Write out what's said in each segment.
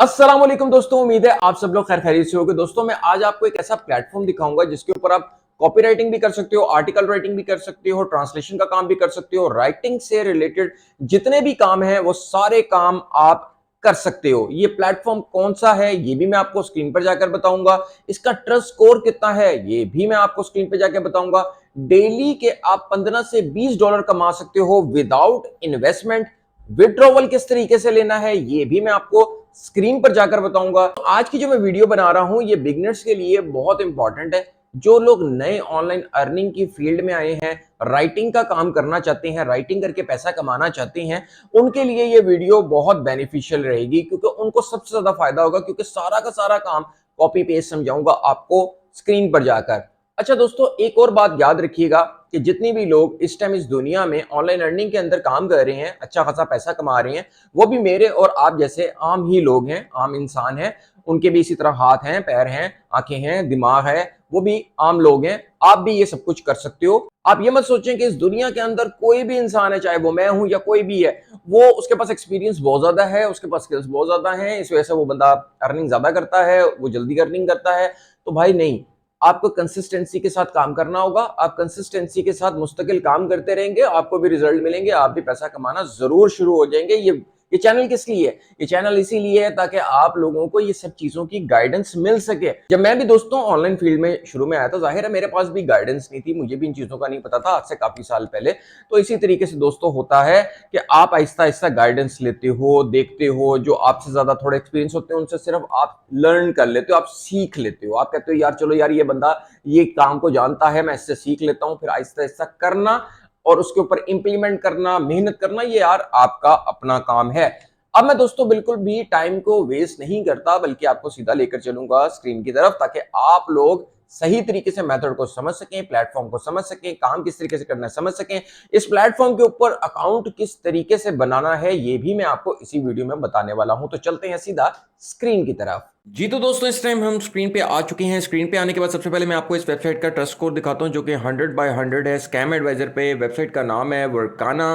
अस्सलाम वालेकुम दोस्तों, उम्मीद है आप सब लोग खैर खैरियत से होंगे। दोस्तों मैं आज आपको एक ऐसा प्लेटफॉर्म दिखाऊंगा जिसके ऊपर आप कॉपी राइटिंग भी कर सकते हो, आर्टिकल राइटिंग भी कर सकते हो, ट्रांसलेशन का काम भी कर सकते हो, राइटिंग से रिलेटेड जितने भी काम हैं वो सारे काम आप कर सकते हो। ये प्लेटफॉर्म कौन सा है ये भी मैं आपको स्क्रीन पर जाकर बताऊंगा। इसका ट्रस्ट स्कोर कितना है ये भी मैं आपको स्क्रीन पर जाकर बताऊंगा। डेली के आप 15 से $20 कमा सकते हो विदाउट इन्वेस्टमेंट। विड्रॉवल किस तरीके से लेना है ये भी मैं आपको स्क्रीन पर जाकर बताऊंगा। तो आज की जो मैं वीडियो बना रहा हूं ये बिगनर्स के लिए बहुत इंपॉर्टेंट है। जो लोग नए ऑनलाइन अर्निंग की फील्ड में आए हैं, राइटिंग का काम करना चाहते हैं, राइटिंग करके पैसा कमाना चाहते हैं, उनके लिए ये वीडियो बहुत बेनिफिशियल रहेगी क्योंकि उनको सबसे ज्यादा फायदा होगा, क्योंकि सारा का सारा काम कॉपी पेस्ट समझाऊंगा आपको स्क्रीन पर जाकर। अच्छा दोस्तों, एक और बात याद रखिएगा कि जितनी भी लोग इस टाइम इस दुनिया में ऑनलाइन अर्निंग के अंदर काम कर रहे हैं, अच्छा खासा पैसा कमा रहे हैं, वो भी मेरे और आप जैसे आम ही लोग हैं, आम इंसान हैं। उनके भी इसी तरह हाथ हैं, पैर हैं, आंखें हैं, दिमाग है, वो भी आम लोग हैं। आप भी ये सब कुछ कर सकते हो। आप ये मत सोचें कि इस दुनिया के अंदर कोई भी इंसान है, चाहे वो मैं हूं या कोई भी है, वो उसके पास एक्सपीरियंस बहुत ज्यादा है, उसके पास स्किल्स बहुत ज्यादा है, इस वजह से वो बंदा अर्निंग ज्यादा करता है, वो जल्दी अर्निंग करता है। तो भाई नहीं, आपको कंसिस्टेंसी के साथ काम करना होगा। आप कंसिस्टेंसी के साथ मुस्तकिल काम करते रहेंगे, आपको भी रिजल्ट मिलेंगे, आप भी पैसा कमाना जरूर शुरू हो जाएंगे। ये चैनल किस लिए है? ये चैनल इसीलिए है ताकि आप लोगों को ये सब चीजों की गाइडेंस मिल सके। जब मैं भी दोस्तों ऑनलाइन फील्ड में शुरू में आया था, जाहिर है मेरे पास भी गाइडेंस नहीं थी, मुझे भी इन चीजों का नहीं पता था, आज से काफी साल पहले। तो इसी तरीके से दोस्तों होता है कि आप आहिस्ता आहिस्ता गाइडेंस लेते हो, देखते हो, जो आपसे ज्यादा थोड़े एक्सपीरियंस होते हैं उनसे सिर्फ आप लर्न कर लेते हो, आप सीख लेते हो। आप कहते हो यार चलो यार ये बंदा ये काम को जानता है, मैं इससे सीख लेता हूं। फिर आहिस्ता आहिस्ता करना और उसके ऊपर इंप्लीमेंट करना, मेहनत करना, ये यार आपका अपना काम है। अब मैं दोस्तों बिल्कुल भी टाइम को वेस्ट नहीं करता, बल्कि आपको सीधा लेकर चलूंगा स्क्रीन की तरफ, ताकि आप लोग सही तरीके से मेथड को समझ सकें, प्लेटफॉर्म को समझ सकें, काम किस तरीके से करना है समझ सकें, इस प्लेटफॉर्म के ऊपर अकाउंट किस तरीके से बनाना है ये भी मैं आपको इसी वीडियो में बताने वाला हूं। तो चलते हैं सीधा स्क्रीन की तरफ। जी तो दोस्तों, इस टाइम हम स्क्रीन पे आ चुके हैं। स्क्रीन पे आने के बाद सबसे पहले मैं आपको इस वेबसाइट का ट्रस्ट स्कोर दिखाता हूं, जो कि 100/100 है। स्कैम एडवाइजर पे वेबसाइट का नाम है वर्काना।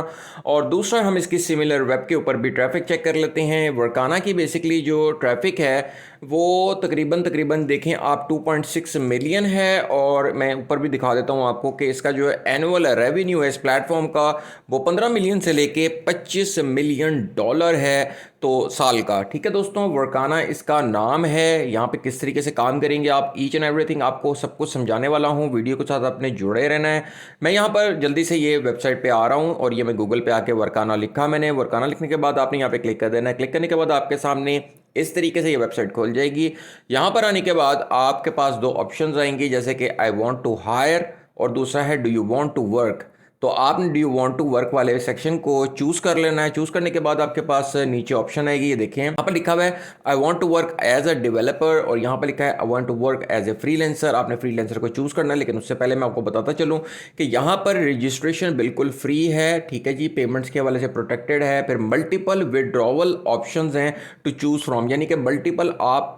और दूसरा हम इसकी सिमिलर वेब के ऊपर भी ट्रैफिक चेक कर लेते हैं। वर्काना की बेसिकली जो ट्रैफिक है वो तकरीबन देखें आप 2.6 मिलियन है। और मैं ऊपर भी दिखा देता हूं आपको कि इसका जो एनुअल रेवेन्यू है इस प्लेटफॉर्म का वो 15 मिलियन से लेके $25 मिलियन है, तो साल का। ठीक है दोस्तों, वर्काना इसका नाम है। यहाँ पे किस तरीके से काम करेंगे आप, ईच एंड एवरीथिंग आपको सब कुछ समझाने वाला हूँ। वीडियो के साथ अपने जुड़े रहना है। मैं यहाँ पर जल्दी से ये वेबसाइट पे आ रहा हूँ और ये मैं गूगल पे आके वर्काना लिखा मैंने। वर्काना लिखने के बाद आपने यहाँ पे क्लिक कर देना है। क्लिक करने के बाद आपके सामने इस तरीके से ये वेबसाइट खोल जाएगी। यहाँ पर आने के बाद आपके पास दो ऑप्शंस आएंगी, जैसे कि आई वॉन्ट टू हायर और दूसरा है do you want to work. तो आपने do you want to work वाले सेक्शन को चूज कर लेना है। चूज करने के बाद आपके पास नीचे ऑप्शन आएगी, ये देखें यहाँ पर लिखा हुआ है I want to work as a developer, और यहाँ पर लिखा है I want to work as a freelancer. आपने फ्रीलांसर को चूज करना है, लेकिन उससे पहले मैं आपको बताता चलूँ कि यहाँ पर रजिस्ट्रेशन बिल्कुल फ्री है। ठीक है जी, पेमेंट्स के हवाले से प्रोटेक्टेड है। फिर मल्टीपल विड्रॉवल ऑप्शन हैं टू चूज फ्रॉम, यानी कि मल्टीपल आप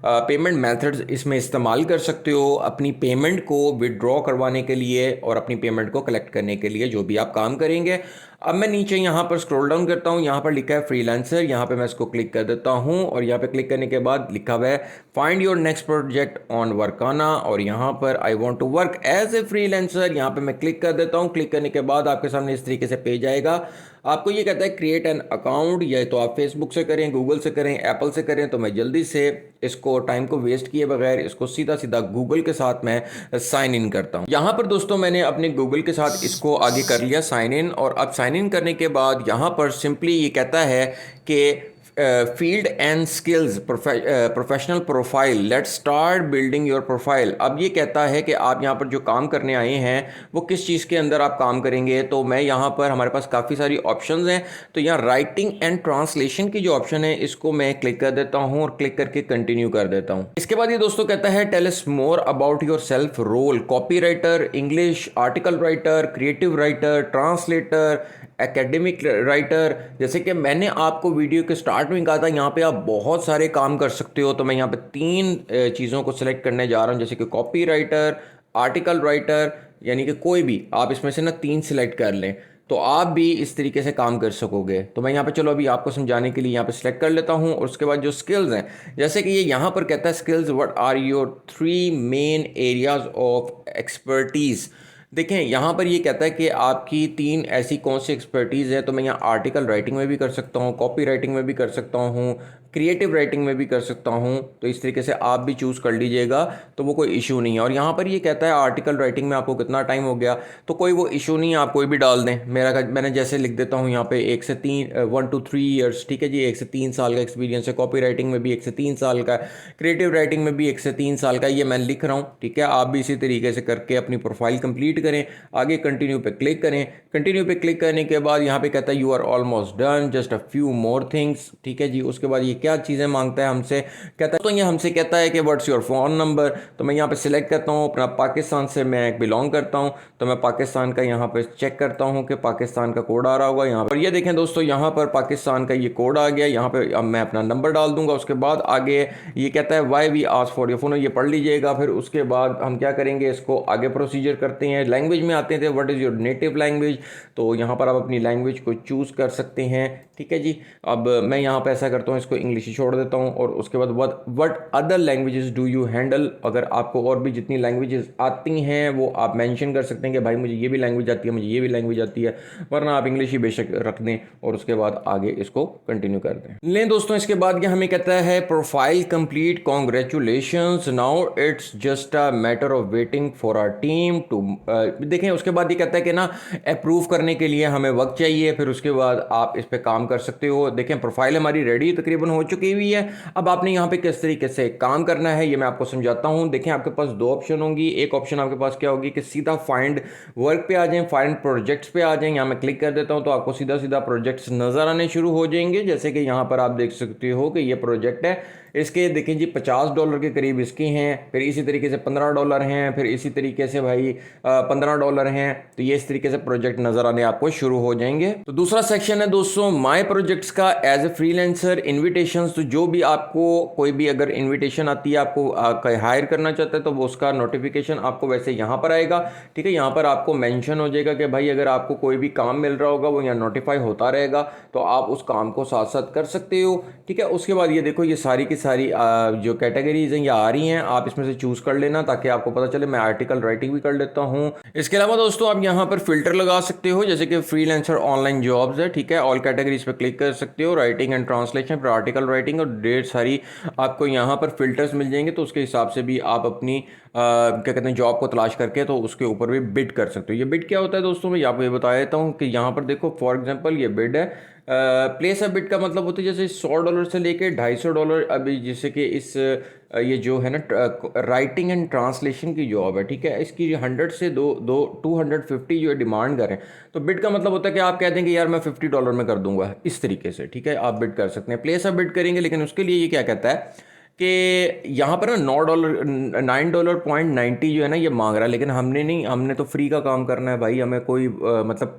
पेमेंट मेथड्स इसमें इस्तेमाल कर सकते हो अपनी पेमेंट को विड्रॉ करवाने के लिए और अपनी पेमेंट को कलेक्ट करने के लिए, जो भी आप काम करेंगे। अब मैं नीचे यहाँ पर स्क्रॉल डाउन करता हूँ, यहाँ पर लिखा है फ्रीलांसर, यहाँ पे मैं इसको क्लिक कर देता हूँ और यहाँ पे क्लिक करने के बाद लिखा हुआ है find your next project on Workana, और यहाँ पर I want to work as a freelancer, यहाँ पे मैं क्लिक कर देता हूँ। क्लिक करने के बाद आपके सामने इस तरीके से पेज आएगा। आपको ये कहता है क्रिएट एन अकाउंट, या तो आप फेसबुक से करें, गूगल से करें, एप्पल से करें। तो मैं जल्दी से इसको टाइम को वेस्ट किए बगैर इसको सीधा सीधा गूगल के साथ मैं साइन इन करता हूँ। यहाँ पर दोस्तों मैंने अपने गूगल के साथ इसको आगे कर लिया साइन इन, और अब साइन इन करने के बाद यहाँ पर सिंपली ये कहता है कि field and skills professional profile, let's start building your profile. अब ये कहता है कि आप यहाँ पर जो काम करने आए हैं वो किस चीज़ के अंदर आप काम करेंगे। तो मैं यहाँ पर, हमारे पास काफ़ी सारी ऑप्शंस हैं, तो यहाँ राइटिंग एंड ट्रांसलेशन की जो ऑप्शन है इसको मैं क्लिक कर देता हूँ और क्लिक करके कंटिन्यू कर देता हूँ। इसके बाद ये दोस्तों कहता है tell us more about yourself role, copy writer, English, article writer, creative writer, translator, academic writer. जैसे कि मैंने आपको वीडियो के स्टार्ट में कहा था, यहाँ पे आप बहुत सारे काम कर सकते हो। तो मैं यहाँ पे 3 चीज़ों को सिलेक्ट करने जा रहा हूँ, जैसे कि कॉपी राइटर, आर्टिकल राइटर, यानी कि कोई भी आप इसमें से ना 3 सिलेक्ट कर लें। तो आप भी इस तरीके से काम कर सकोगे। तो मैं यहाँ पे चलो अभी आपको समझाने के लिए यहाँ पे सिलेक्ट कर लेता हूँ, और उसके बाद जो स्किल्स हैं, जैसे कि ये यहाँ पर कहता है skills, what are your 3 main areas of expertise. देखें यहाँ पर ये कहता है कि आपकी 3 ऐसी कौन सी एक्सपर्टीज़ है। तो मैं यहाँ आर्टिकल राइटिंग में भी कर सकता हूँ, कॉपी राइटिंग में भी कर सकता हूँ, क्रिएटिव राइटिंग में भी कर सकता हूँ। तो इस तरीके से आप भी चूज़ कर लीजिएगा, तो वो कोई इशू नहीं है। और यहाँ पर ये कहता है आर्टिकल राइटिंग में आपको कितना टाइम हो गया, तो कोई वो इशू नहीं है, आप कोई भी डाल दें। मैंने जैसे लिख देता हूँ यहाँ पे 1 से 3 1 to 3 ईयर्स, ठीक है जी, 1 से 3 साल का एक्सपीरियंस है। कॉपी राइटिंग में भी 1 से 3 साल का, क्रिएटिव राइटिंग में भी 1 से 3 साल का, ये मैं लिख रहा हूँ, ठीक है। आप भी इसी तरीके से करके अपनी प्रोफाइल कंप्लीट करें। आगे कंटिन्यू पे क्लिक करें। कंटिन्यू पे क्लिक करने के बाद यहाँ पे कहता है you are almost done, just a few more things, ठीक है जी। उसके बाद ये क्या चीज़ें मांगता है हमसे, कहता है तो ये हमसे कहता है कि व्हाट्स योर फ़ोन नंबर। तो मैं यहाँ पे सिलेक्ट करता हूँ अपना, पाकिस्तान से मैं बिलोंग करता हूँ, तो मैं पाकिस्तान का यहाँ पे चेक करता हूँ कि पाकिस्तान का कोड आ रहा होगा यहाँ पर। ये देखें दोस्तों, यहाँ पर पाकिस्तान का ये कोड आ गया। यहाँ पे अब मैं अपना नंबर डाल दूंगा। उसके बाद आगे ये कहता है why we ask for your phone, ये पढ़ लीजिएगा। फिर उसके बाद हम क्या करेंगे, इसको आगे प्रोसीजर करते हैं। लैंग्वेज में आते थे, what is your native language. तो यहाँ पर आप अपनी लैंग्वेज को चूज़ कर सकते हैं, ठीक है जी। अब मैं यहाँ पे ऐसा करता हूँ, इसको इंग्लिश ही छोड़ देता हूँ। और उसके बाद what other languages do you handle. अगर आपको और भी जितनी लैंग्वेजेस आती हैं वो आप मेंशन कर सकते हैं कि भाई मुझे ये भी लैंग्वेज आती है, मुझे ये भी लैंग्वेज आती है, वरना आप इंग्लिश ही बेशक रख दें। और उसके बाद आगे इसको कंटिन्यू कर दें। लें दोस्तों, इसके बाद ये हमें कहता है profile complete, congratulations, now it's just a matter of waiting for our team to. देखें उसके बाद ये कहता है कि ना अप्रूव करने के लिए हमें वक्त चाहिए, फिर उसके बाद आप इस पर काम कर सकते हो। देखें प्रोफाइल हमारी रेडी तकरीबन हो चुकी हुई है। अब आपने यहाँ पे किस तरीके से काम करना है ये मैं आपको समझाता हूँ। देखें आपके पास 2 ऑप्शन होंगी। एक ऑप्शन आपके पास क्या होगी कि सीधा फाइंड वर्क पे आ जाएं, फाइंड प्रोजेक्ट्स पे आ जाएं। यहाँ मैं क्लिक कर देता हूँ तो आपको सीधा सीधा प्रोजेक्ट्स नज़र आने शुरू हो जाएंगे। जैसे कि यहाँ पर आप देख सकते हो कि ये प्रोजेक्ट है, इसके देखें जी $50 के करीब इसके हैं। फिर इसी तरीके से $15 हैं, फिर इसी तरीके से भाई $15 हैं। तो ये इस तरीके से प्रोजेक्ट नज़र आने आपको शुरू हो जाएंगे। तो दूसरा सेक्शन है दोस्तों माय प्रोजेक्ट्स का, एज ए फ्रीलांसर इन्विटेशंस। तो जो भी आपको कोई भी अगर इन्विटेशन आती है, आपको हायर करना चाहता है, तो वो उसका नोटिफिकेशन आपको वैसे यहाँ पर आएगा, ठीक है। यहाँ पर आपको मेंशन हो जाएगा कि भाई अगर आपको कोई भी काम मिल रहा होगा वो यहाँ नोटिफाई होता रहेगा, तो आप उस काम को साथ साथ कर सकते हो, ठीक है। उसके बाद ये देखो, ये सारी की सारी जो कैटेगरीज हैं ये आ रही हैं, आप इसमें से चूज़ कर लेना ताकि आपको पता चले। मैं आर्टिकल राइटिंग भी कर लेता हूँ। इसके अलावा दोस्तों आप यहाँ पर फिल्टर लगा सकते हो, जैसे कि फ्रीलांसर ऑनलाइन जॉब्स है, ठीक है। ऑल कैटेगरीज पे क्लिक कर सकते हो, राइटिंग एंड ट्रांसलेशन, फिर आर्टिकल राइटिंग, और ढेर सारी आपको यहाँ पर फिल्टर्स मिल जाएंगे। तो उसके हिसाब से भी आप अपनी क्या कहते हैं जॉब को तलाश करके तो उसके ऊपर भी बिड कर सकते हो। ये बिड क्या होता है दोस्तों, मैं आपको ये बता देता हूँ कि यहाँ पर देखो फॉर एग्जांपल ये बिड है। प्लेस अ बिड का मतलब होता है जैसे $100 से लेके $250। अभी जैसे कि इस ये जो है ना राइटिंग एंड ट्रांसलेशन की जॉब है, ठीक है, इसकी 100 से 250 जो है डिमांड करें, तो बिड का मतलब होता है कि आप कहते हैं कि यार मैं $50 में कर दूंगा, इस तरीके से, ठीक है, आप बिड कर सकते हैं। प्लेस अ बिड करेंगे, लेकिन उसके लिए ये क्या कहता है कि यहाँ पर ना $9.90 जो है ना ये मांग रहा है, लेकिन हमने नहीं, हमने तो फ्री का काम करना है भाई। हमें कोई मतलब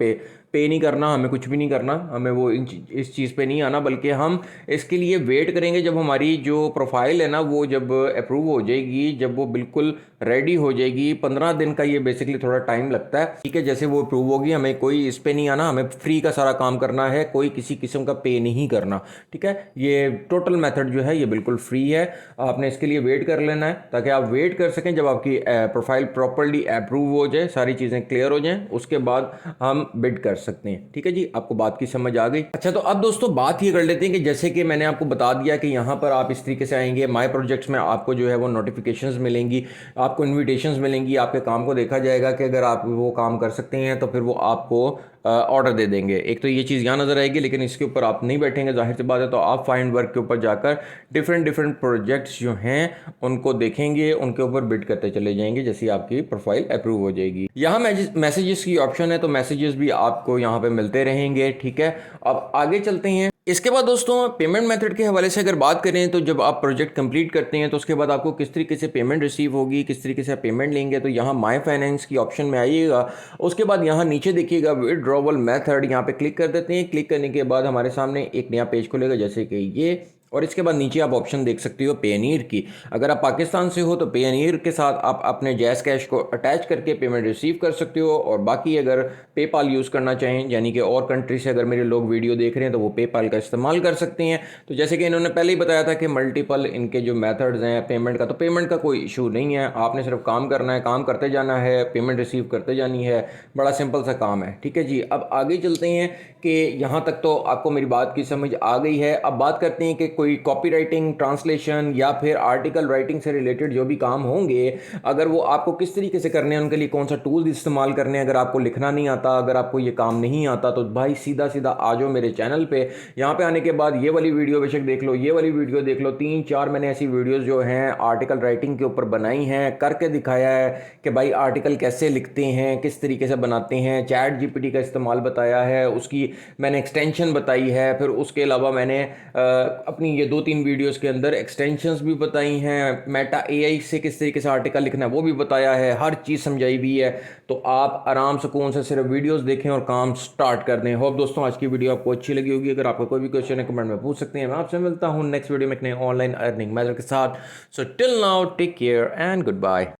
पे नहीं करना, हमें कुछ भी नहीं करना, हमें वो इस चीज़ पे नहीं आना, बल्कि हम इसके लिए वेट करेंगे जब हमारी जो प्रोफाइल है ना वो जब अप्रूव हो जाएगी, जब वो बिल्कुल रेडी हो जाएगी। 15 दिन का ये बेसिकली थोड़ा टाइम लगता है, ठीक है। जैसे वो अप्रूव होगी, हमें कोई इस पे नहीं आना, हमें फ्री का सारा काम करना है, कोई किसी किस्म का पे नहीं करना, ठीक है। ये टोटल मेथड जो है ये बिल्कुल फ्री है। आपने इसके लिए वेट कर लेना है ताकि आप वेट कर सकें जब आपकी प्रोफाइल प्रॉपर्ली अप्रूव हो जाए, सारी चीज़ें क्लियर हो जाएं, उसके बाद हम बिड कर सकते हैं, ठीक है जी। आपको बात की समझ आ गई। अच्छा, तो अब दोस्तों बात ये कर लेते हैं कि जैसे कि मैंने आपको बता दिया कि यहाँ पर आप इस तरीके से आएंगे, माय प्रोजेक्ट्स में आपको जो है वो नोटिफिकेशंस मिलेंगी, आपको इन्विटेशंस मिलेंगी, आपके काम को देखा जाएगा कि अगर आप वो काम कर सकते हैं तो फिर वो आपको ऑर्डर दे देंगे। एक तो ये चीज़ यहाँ नज़र आएगी, लेकिन इसके ऊपर आप नहीं बैठेंगे, जाहिर सी बात है। तो आप फाइंड वर्क के ऊपर जाकर डिफरेंट प्रोजेक्ट्स जो हैं उनको देखेंगे, उनके ऊपर बिड करते चले जाएंगे, जैसे आपकी प्रोफाइल अप्रूव हो जाएगी। यहाँ मैसेजेस की ऑप्शन है, तो मैसेजेस भी आपको यहाँ पे मिलते रहेंगे, ठीक है। अब आगे चलते हैं। इसके बाद दोस्तों पेमेंट मेथड के हवाले से अगर बात करें, तो जब आप प्रोजेक्ट कंप्लीट करते हैं तो उसके बाद आपको किस तरीके से पेमेंट रिसीव होगी, किस तरीके से पेमेंट लेंगे, तो यहाँ माय फाइनेंस की ऑप्शन में आइएगा। उसके बाद यहाँ नीचे देखिएगा विड्रॉवल मेथड, यहाँ पे क्लिक कर देते हैं। क्लिक करने के बाद हमारे सामने एक नया पेज खुलेगा, जैसे कि ये। और इसके बाद नीचे आप ऑप्शन देख सकते हो पेनीर की। अगर आप पाकिस्तान से हो तो पेनीर के साथ आप अपने जैज़ कैश को अटैच करके पेमेंट रिसीव कर सकते हो। और बाकी अगर पेपाल यूज़ करना चाहें, यानी कि और कंट्री से अगर मेरे लोग वीडियो देख रहे हैं तो वो पेपाल का इस्तेमाल कर सकते हैं। तो जैसे कि इन्होंने पहले ही बताया था कि मल्टीपल इनके जो मेथड्स हैं पेमेंट का, तो पेमेंट का कोई इशू नहीं है। आपने सिर्फ काम करना है, काम करते जाना है, पेमेंट रिसीव करते जानी है। बड़ा सिंपल सा काम है। ठीक है जी, अब आगे चलते हैं कि यहाँ तक तो आपको मेरी बात की समझ आ गई है। अब बात करते हैं कि कोई कॉपीराइटिंग, ट्रांसलेशन या फिर आर्टिकल राइटिंग से रिलेटेड जो भी काम होंगे, अगर वो आपको किस तरीके से करने हैं, उनके लिए कौन सा टूल इस्तेमाल करने हैं। अगर आपको लिखना नहीं आता, अगर आपको ये काम नहीं आता, तो भाई सीधा सीधा आ जाओ मेरे चैनल पे। यहाँ पे आने के बाद ये वाली वीडियो बेशक देख लो, ये वाली वीडियो देख लो, 3-4 मैंने ऐसी वीडियोज़ जो हैं आर्टिकल राइटिंग के ऊपर बनाई हैं, करके दिखाया है कि भाई आर्टिकल कैसे लिखते हैं, किस तरीके से बनाते हैं। चैट जीपीटी का इस्तेमाल बताया है, उसकी मैंने एक्सटेंशन बताई है। फिर उसके अलावा मैंने अपनी ये 2-3 वीडियोस के अंदर एक्सटेंशंस भी बताई हैं। मेटा एआई से किस तरीके से आर्टिकल लिखना है वो भी बताया है, हर चीज़ समझाई भी है। तो आप आराम सुकून से सिर्फ वीडियोस देखें और काम स्टार्ट कर दें। होप दोस्तों आज की वीडियो आपको अच्छी लगी होगी। अगर आपका कोई भी क्वेश्चन है कमेंट में पूछ सकते हैं। मैं आपसे मिलता हूँ नेक्स्ट वीडियो में एक नए ऑनलाइन अर्निंग मेथड के साथ। So till now take care and good bye.